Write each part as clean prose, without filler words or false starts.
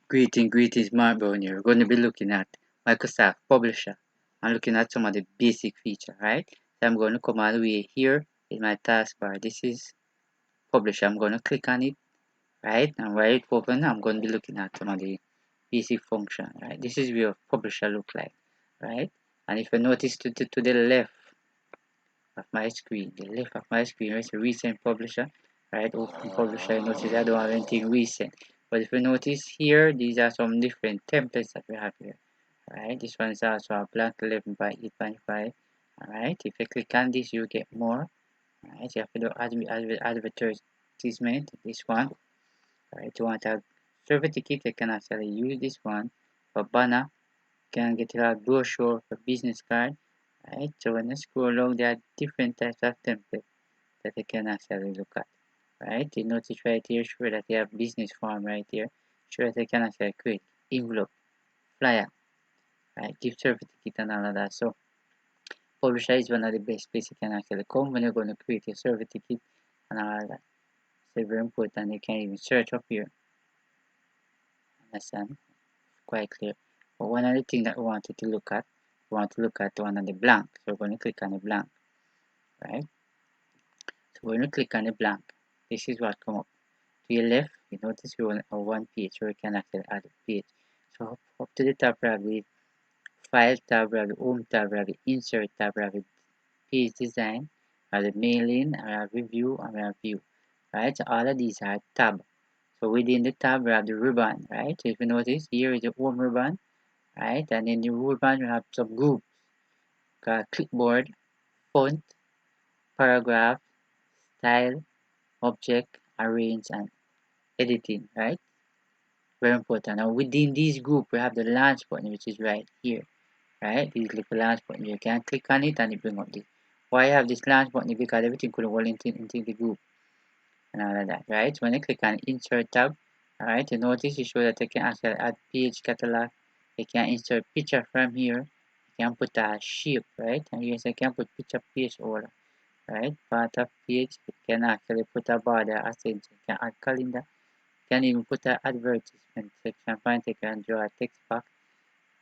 Greetings, Mark Brown here. We're going to be looking at Microsoft Publisher and looking at some of the basic features, right? So I'm going to come all the way here in my taskbar. This is Publisher. I'm going to click on it, right? And while it opens, I'm going to be looking at some of the basic function, right? This is where Publisher look like, right? And if you notice to the left of my screen, is a recent Publisher, right? Open Publisher, you notice I don't have anything recent. But if you notice here, these are some different templates that we have here. Alright, this one is also a blank 11 by 8.5. Alright, if you click on this, you get more. Alright, you have to do advertisement, this one. Alright, you want a survey ticket, you can actually use this one. For banner, you can get a brochure for business card. Alright, so when you scroll along, there are different types of templates that you can actually look at. Right, you notice right here, sure that you have business form right here. Sure that you can actually create envelope, flyer, right, gift certificate and all of that. So Publisher is one of the best places you can actually come when you're going to create your certificate and all of that. So very important. You can even search up here. Understand? Quite clear. But one of the things that we wanted to look at, we want to look at one of the blank. So we're going to click on the blank, right? So when you click on the blank, this is what come up. To your left, you notice we want a one page, so we can actually add a page. So up to the top, we have the File tab, we have the Home tab, we have the Insert tab, we have the Page Design, we have the Mailing, and we have Review, and we have View. Right, so all of these are tab. So within the tab, we have the ribbon, right? So if you notice, here is the Home ribbon, right? And in the ribbon, we have some groups. Got clipboard, font, paragraph, style, object, arrange, and editing, right? Very important. Now within this group, we have the launch button, which is right here, right? This little launch button. You can click on it and it bring up this. Why I have this launch button? Because everything could roll into the group and all of that, right? So when you click on Insert tab, alright, you notice it shows that you can actually add page catalog. You can insert picture from here. You can put a shape, right? And yes, you can put picture page order, right? Part of page, you can actually put a border accent. You can add calendar. You can even put an advertisement section point. You can draw a text box,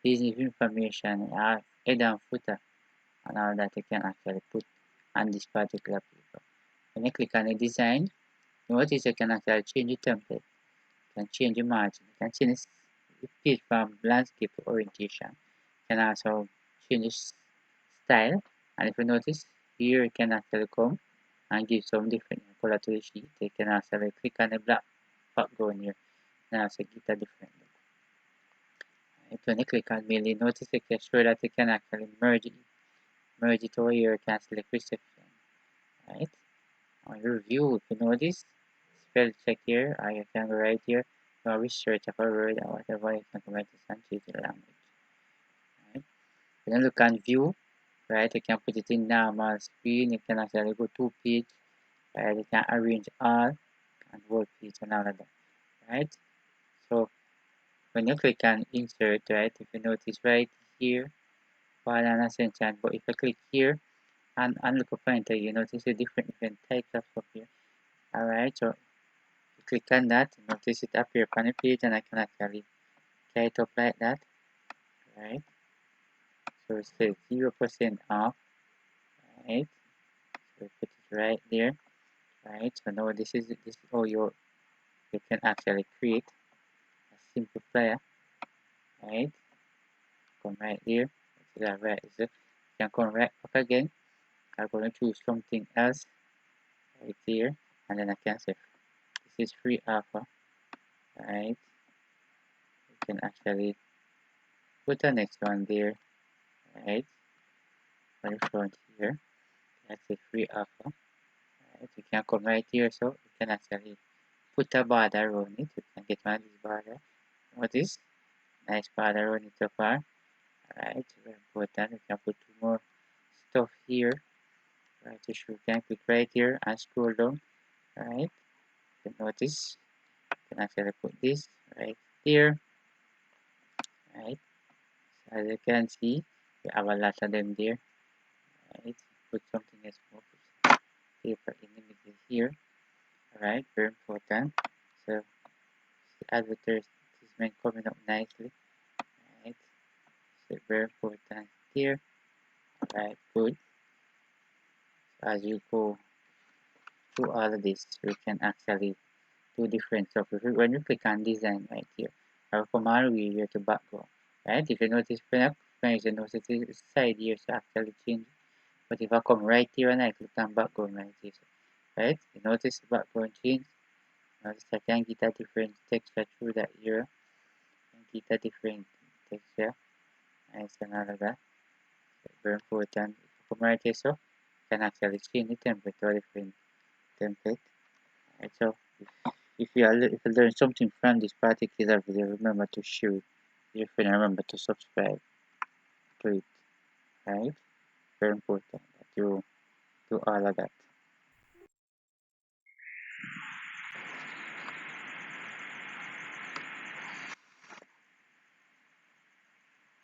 business information, head and footer, and all that you can actually put on this particular paper. When you click on the design, notice you can actually change the template. You can change the margin. You can change the page from landscape to orientation. You can also change the style. And if you notice, here you can actually come and give some different color to the sheet. You can actually click on the black background here and also get a different look. Right. When you click on mailing, notice you can show that you can actually merge it over here. You can select reception. Right. On your view, if you notice, spell check here, or you can go right here, or research of a word or whatever, you can write this and change the language. Right. Then look on view, right? You can put it in normal screen, you can actually go to page, right? You can arrange all and work page and all of that, right? So when you click on insert, right, if you notice right here, while an ascension, but if you click here and look up pointer, you notice the different types of stuff here. Alright, so you click on that, notice it appear on the page and I can actually tie it up like that. Right. So it says 0% off. Right. So put it right there. Right. So now this is how you can actually create a simple flyer. Right. Come right here. So that right is it. You can come right back again. I'm going to choose something else right here, and then I can say this is free offer. Right. You can actually put the next one there. Right. On the front here. That's a free offer. Right. You can come right here, so you can actually put a border around it. You can get one of these border. Notice, nice border around it so far. Alright, very important. You can put more stuff here. Right, you can click right here and scroll down. Right, you can notice. You can actually put this right here. Right, so as you can see, we have a lot of them there. Right, put something else more. Paper in the middle here. Alright, very important. So advertisement adjustment coming up nicely. Right, so very important here. Alright, good. As you go through all of this, we can actually do different stuff. When you click on design right here, I will come all the way here to background. Right, if you notice when you notice the side here to actually change. But if I come right here and I click on background like this, right, you notice the background change. Notice I can get a different texture through that here, and get a different texture, nice and all of that. So very important. If you come right here, so you can actually change the template to a different template. Right, so if you learn something from this particular video, remember to share it with your friend. Remember to subscribe to it. Right, very important that you do all of that.